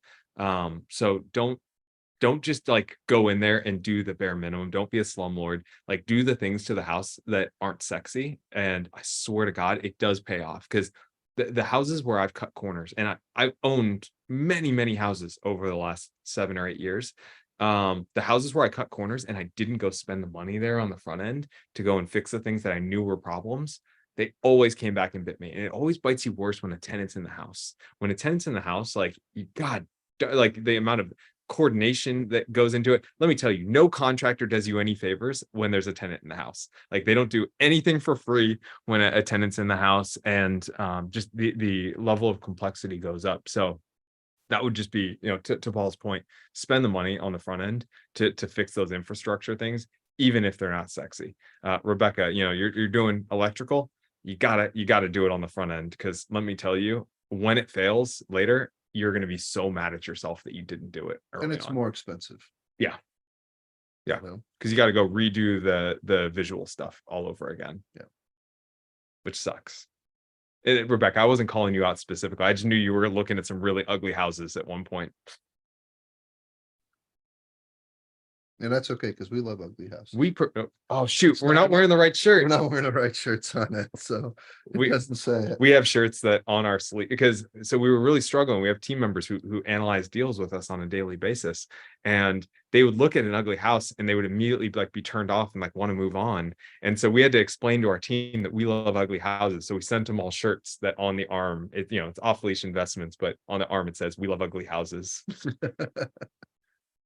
So don't just like go in there and do the bare minimum. Don't be a slumlord. Like do the things to the house that aren't sexy. And I swear to God, it does pay off because the houses where I've cut corners, and I've owned many houses over the last 7 or 8 years. The houses where I cut corners and I didn't go spend the money there on the front end to go and fix the things that I knew were problems, they always came back and bit me. And it always bites you worse when a tenant's in the house. When a tenant's in the house, like God, like the amount of coordination that goes into it. Let me tell you, no contractor does you any favors when there's a tenant in the house. Like they don't do anything for free when a tenant's in the house, and just the level of complexity goes up. So that would just be, you know, to Paul's point, spend the money on the front end to fix those infrastructure things, even if they're not sexy. Rebecca, you know, you're doing electrical, you gotta do it on the front end, because let me tell you, when it fails later, you're going to be so mad at yourself that you didn't do it And early it's on. more expensive. Yeah. Yeah. You know? Because you got to go redo the visual stuff all over again. Yeah. Which sucks. Rebecca, I wasn't calling you out specifically. I just knew you were looking at some really ugly houses at one point. And that's okay, because we love ugly houses. Oh shoot, we're not wearing the right shirt. We're not wearing the right shirts on it, so it We- doesn't say it. We have shirts that on our sleeve because so we were really struggling. We have team members who analyze deals with us on a daily basis, and they would look at an ugly house and they would immediately be turned off and want to move on. And so we had to explain to our team that we love ugly houses. So we sent them all shirts that on the arm, it's off leash investments, but on the arm it says we love ugly houses.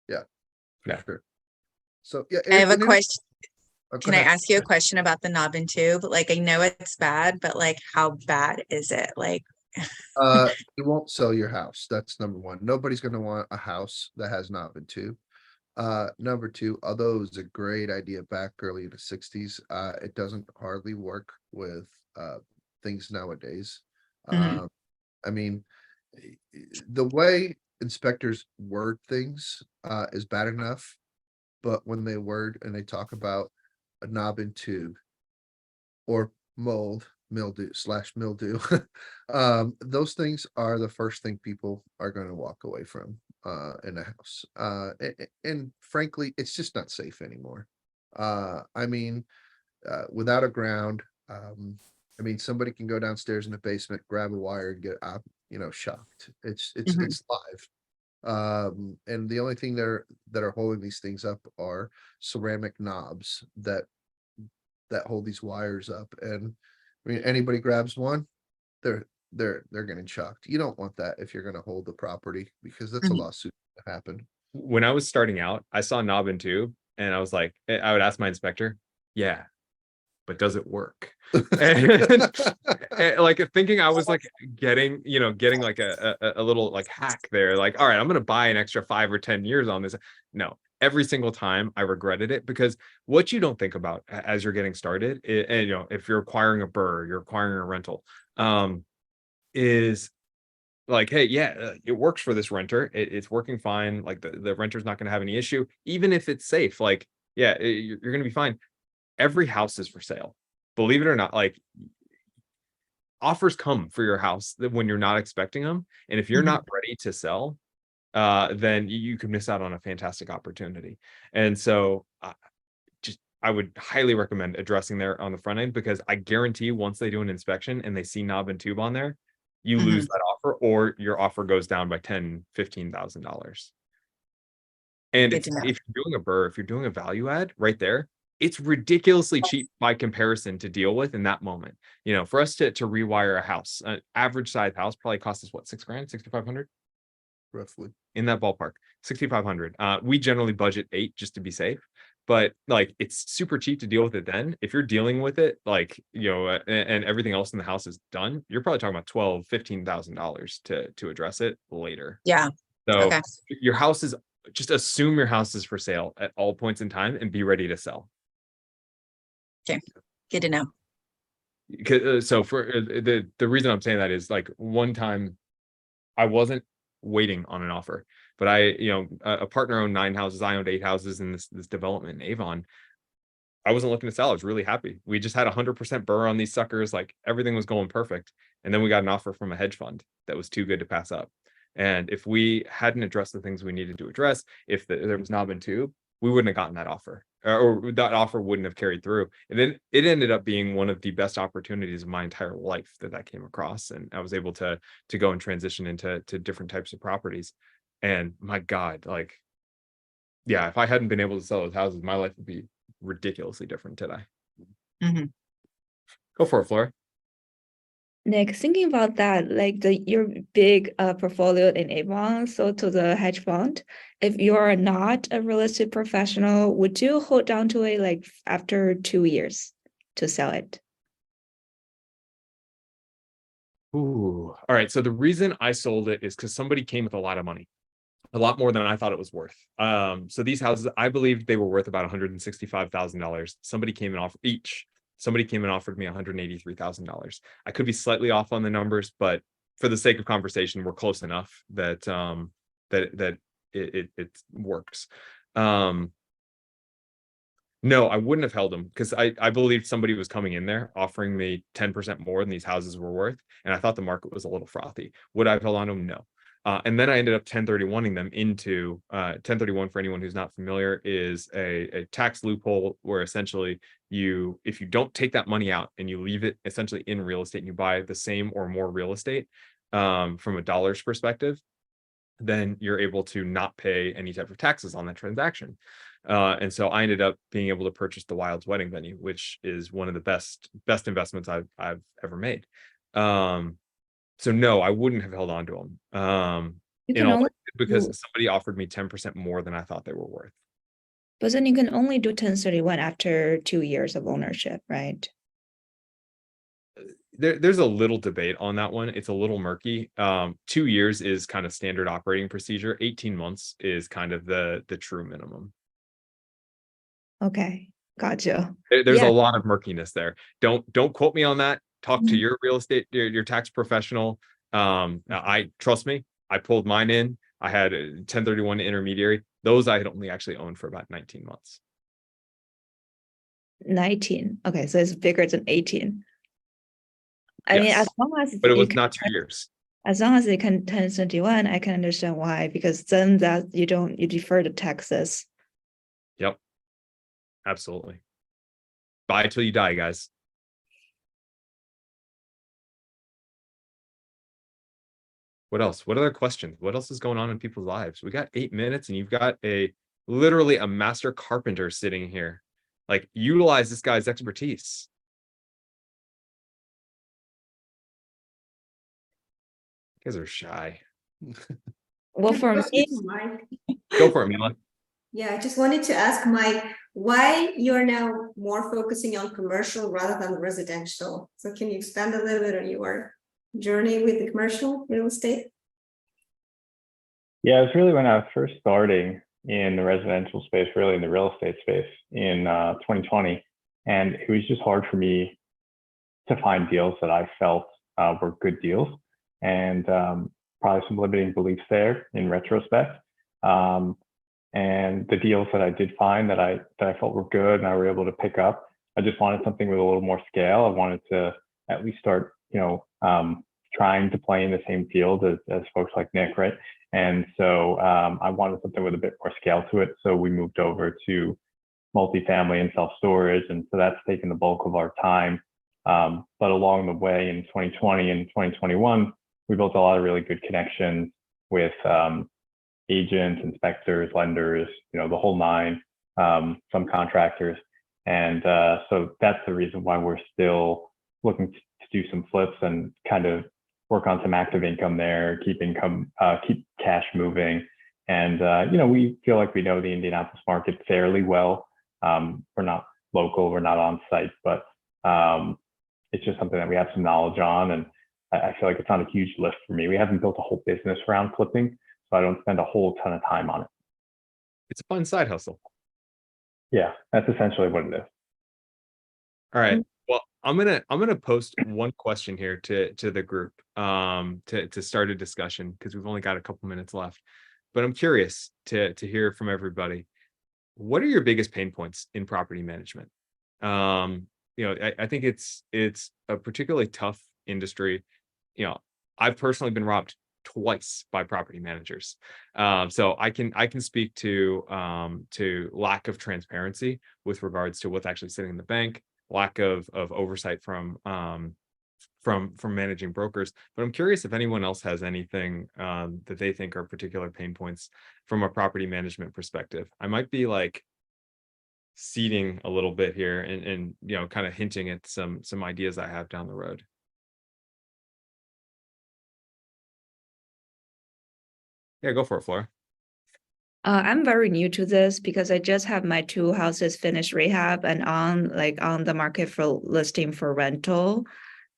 Yeah. Yeah. Sure. So yeah, I have a and it- question. oh, go Can I ahead. ask you a question about the knob and tube? Like, I know it's bad, but like, how bad is it? Like, You won't sell your house. That's number one. Nobody's gonna want a house that has knob and tube. Number two, although it was a great idea back early in the 60s, it doesn't hardly work with things nowadays. Mhm. I mean, the way inspectors word things is bad enough, but when they word and they talk about a knob and tube or mildew those things are the first thing people are going to walk away from in a house. And frankly, it's just not safe anymore. I mean, without a ground, I mean, somebody can go downstairs in the basement, grab a wire and get up, shocked. It's live. And the only thing that are holding these things up are ceramic knobs that hold these wires up. And I mean, anybody grabs one, they're getting shocked. You don't want that if you're going to hold the property, because that's a Mhm. lawsuit that happened. When I was starting out, I saw knob and tube and I was like, I would ask my inspector, yeah, but does it work? And thinking I was getting a little hack there. All right, I'm gonna buy an extra 5 or 10 years on this. No, every single time I regretted it, because what you don't think about as you're getting started, and if you're acquiring a burr, you're acquiring a rental, is hey, yeah, it works for this renter. It's working fine. The renter's not gonna have any issue, even if it's safe. Yeah, you're gonna be fine. Every house is for sale. Believe it or not, offers come for your house when you're not expecting them. And if you're Mhm. not ready to sell, then you could miss out on a fantastic opportunity. And so I would highly recommend addressing there on the front end, because I guarantee once they do an inspection and they see knob and tube on there, you lose that offer, or your offer goes down by $10,000-$15,000. And Good to know. if you're doing a burr, if you're doing a value add right there, it's ridiculously cheap by comparison to deal with in that moment. For us to rewire a house, an average size house probably costs us what, $6,000, $6,500 Roughly. in that ballpark, $6,500. We generally budget 8 just to be safe, but it's super cheap to deal with it. Then if you're dealing with it, and everything else in the house is done, you're probably talking about $12,000, $15,000 to address it later. Yeah. So Okay. your house is, just assume your house is for sale at all points in time and be ready to sell. Good to know. So for the reason I'm saying that is one time I wasn't waiting on an offer, but a partner owned 9 houses. I owned 8 houses in this development in Avon. I wasn't looking to sell. I was really happy. We just had 100% burr on these suckers. Everything was going perfect. And then we got an offer from a hedge fund that was too good to pass up. And if we hadn't addressed the things we needed to address, if there was knob and tube, we wouldn't have gotten that offer, or that offer wouldn't have carried through. And then it ended up being one of the best opportunities of my entire life that came across. And I was able to go and transition into different types of properties. And my God, yeah, if I hadn't been able to sell those houses, my life would be ridiculously different today. Mhm. Go for it, Flora. Nick, thinking about that, your big portfolio in Avon, so to the hedge fund, if you are not a real estate professional, would you hold on to it after 2 years to sell it? Ooh, all right. So the reason I sold it is because somebody came with a lot of money, a lot more than I thought it was worth. So these houses, I believed they were worth about $165,000. Somebody came and offered each. Somebody came and offered me $183,000. I could be slightly off on the numbers, but for the sake of conversation, we're close enough that it works. No, I wouldn't have held them because I believed somebody was coming in there offering me 10% more than these houses were worth, and I thought the market was a little frothy. Would I have held on to them? No. And then I ended up 1031ing them into 1031. For anyone who's not familiar, is a tax loophole where essentially if you don't take that money out and you leave it essentially in real estate and you buy the same or more real estate from a dollar's perspective, then you're able to not pay any type of taxes on that transaction. And so I ended up being able to purchase the Wilds wedding venue, which is one of the best investments I've ever made. So no, I wouldn't have held on to them. You In can all only because do- somebody offered me 10% more than I thought they were worth. But then you can only do 1031 after 2 years of ownership, right? There's a little debate on that one. It's a little murky. 2 years is kind of standard operating procedure. 18 months is kind of the true minimum. Okay, gotcha. There's Yeah. a lot of murkiness there. Don't quote me on that. Talk to your real estate, your tax professional. I trust me. I pulled mine in. I had a 1031 intermediary. Those I had only actually owned for about 19 months. 19. Okay, so it's bigger than 18. I mean, Yes. as long as But it you was can- not 2 years. as long as they can 1031, I can understand why, because then that you defer the taxes. Yep. Absolutely. Buy till you die, guys. What else? What other questions? What else is going on in people's lives? We got 8 minutes and you've got literally a master carpenter sitting here. Like, utilize this guy's expertise. You guys are shy. Well, for me, Mike. Go for it, Mila. Yeah, I just wanted to ask Mike, why you're now more focusing on commercial rather than residential? So can you expand a little bit on your journey with the commercial real estate? Yeah, it was really when I was first starting in the residential space, really in the real estate space in 2020. And it was just hard for me to find deals that I felt were good deals, and probably some limiting beliefs there in retrospect. And the deals that I did find that I felt were good and I were able to pick up, I just wanted something with a little more scale. I wanted to at least start, trying to play in the same field as folks like Nick, right? And so I wanted something with a bit more scale to it. So we moved over to multifamily and self-storage. And so that's taken the bulk of our time. But along the way in 2020 and 2021, we built a lot of really good connections with agents, inspectors, lenders, the whole nine, some contractors. And so that's the reason why we're still looking to do some flips and kind of work on some active income there, keep cash moving. And, we feel like we know the Indianapolis market fairly well. We're not local, we're not on site, but it's just something that we have some knowledge on. And I feel like it's not a huge lift for me. We haven't built a whole business around flipping, so I don't spend a whole ton of time on it. It's a fun side hustle. Yeah, that's essentially what it is. All right. Well, I'm gonna post one question here to the group to start a discussion, because we've only got a couple minutes left. But I'm curious to hear from everybody. What are your biggest pain points in property management? I think it's a particularly tough industry. I've personally been robbed twice by property managers. So I can speak to lack of transparency with regards to what's actually sitting in the bank, lack of oversight from managing brokers. But I'm curious if anyone else has anything that they think are particular pain points from a property management perspective. I might be like seeding a little bit here and kind of hinting at some ideas I have down the road. Yeah, go for it, Flora. I'm very new to this because I just have my 2 houses finished rehab and on the market for listing for rental.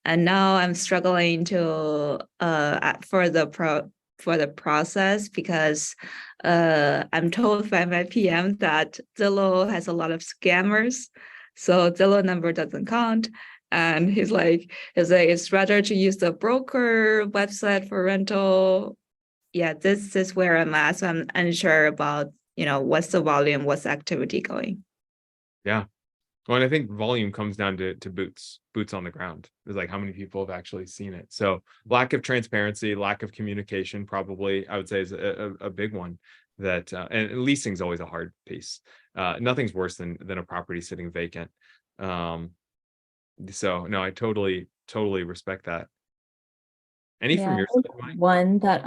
And now I'm struggling to for the process, because I'm told by my PM that Zillow has a lot of scammers, so Zillow number doesn't count. And he's like, it's rather to use the broker website for rental. Yeah, this is where I'm at. So I'm unsure about, what's the volume, what's the activity going. Yeah. Well, and I think volume comes down to boots on the ground. It's like how many people have actually seen it. So lack of transparency, lack of communication, probably I would say is a big one. That and leasing is always a hard piece. Nothing's worse than a property sitting vacant. So no, I totally respect that. Any from Yeah, your I think side, Mike? one that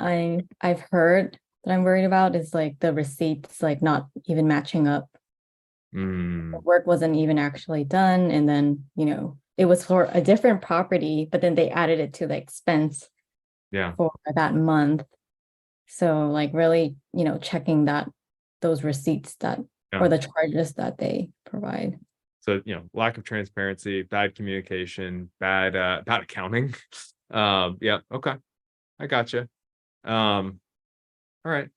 I've heard that I'm worried about is like the receipts like not even matching up. The work wasn't even actually done, and then it was for a different property, but then they added it to the expense Yeah. for that month. So like really, checking those receipts that or the charges that they provide. So lack of transparency, bad communication, bad accounting. Yeah, okay, I gotcha. All right,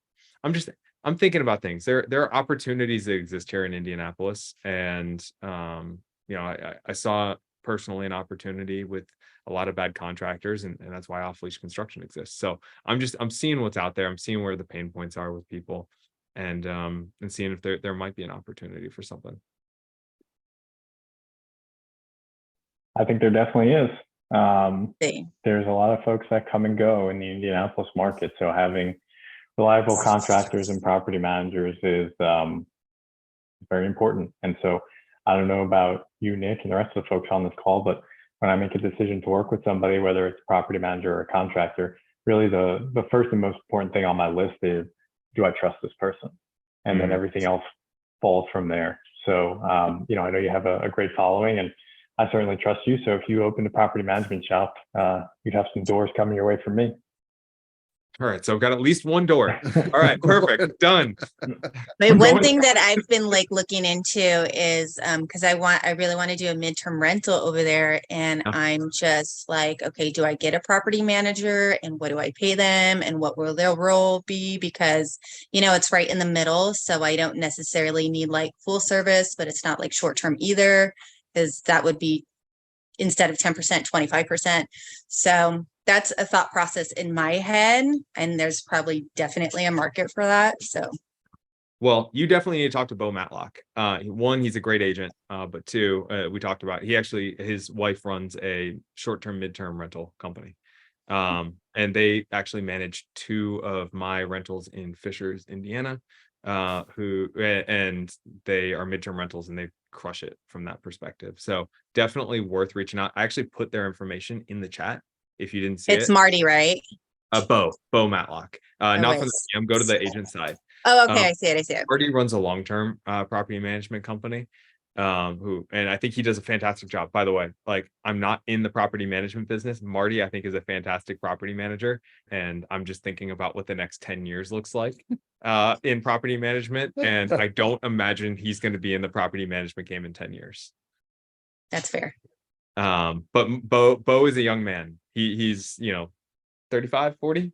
I'm thinking about things. There are opportunities that exist here in Indianapolis, and I saw personally an opportunity with a lot of bad contractors, and that's why off-leash construction exists. So I'm seeing what's out there. I'm seeing where the pain points are with people, and seeing if there might be an opportunity for something. I think there definitely is. Same. There's a lot of folks that come and go in the Indianapolis market. So having reliable contractors and property managers is very important. And so I don't know about you, Nick, and the rest of the folks on this call, but when I make a decision to work with somebody, whether it's a property manager or a contractor, really the first and most important thing on my list is, do I trust this person? And then everything else falls from there. So, I know you have a great following, and I certainly trust you. So if you open a property management shop, you'd have some doors coming your way from me. All right, so I've got at least one door. All right, perfect, done. But one thing that I've been like looking into is because I really want to do a midterm rental over there, and I'm just like, okay, do I get a property manager, and what do I pay them, and what will their role be? Because it's right in the middle, so I don't necessarily need like full service, but it's not like short term either, because that would be instead of 10%, 25%. So that's a thought process in my head, and there's probably definitely a market for that. So, well, you definitely need to talk to Bo Matlock. One, he's a great agent, but two, we talked about his wife runs a short-term, midterm rental company, and they actually manage 2 of my rentals in Fishers, Indiana, and they are midterm rentals, and they crush it from that perspective. So definitely worth reaching out. I actually put their information in the chat. If you didn't see it's Marty, right? Bo Matlock. Not from the DM, go to the agent side. Oh, okay. I see it. Marty runs a long-term property management company. And I think he does a fantastic job. By the way, like, I'm not in the property management business. Marty, I think, is a fantastic property manager. And I'm just thinking about what the next 10 years looks like in property management. And I don't imagine he's going to be in the property management game in 10 years. That's fair. But Bo is a young man. He's 35, 40.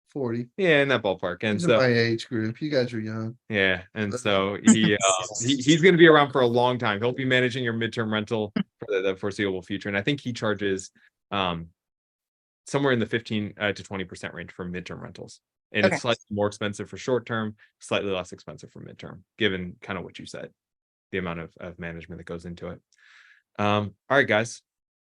40. Yeah, in that ballpark. And He's so in my age group. You guys are young. yeah, and so he's going to be around for a long time. He'll be managing your midterm rental for the foreseeable future, and I think he charges somewhere in the 15 to 20% range for midterm rentals, and it's slightly more expensive for short term, slightly less expensive for midterm, given kind of what you said, the amount of management that goes into it. All right, guys,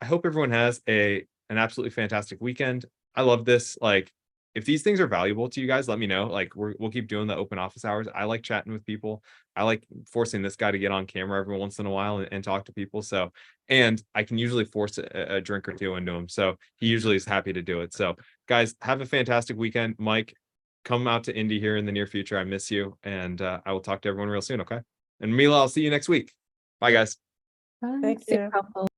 I hope everyone has an absolutely fantastic weekend. I love this. Like, if these things are valuable to you guys, let me know. Like, we'll keep doing the open office hours. I like chatting with people. I like forcing this guy to get on camera every once in a while and talk to people. So, and I can usually force a drink or two into him. So he usually is happy to do it. So guys, have a fantastic weekend. Mike, come out to Indy here in the near future. I miss you. And I will talk to everyone real soon. Okay. And Mila, I'll see you next week. Bye, guys. Thank you.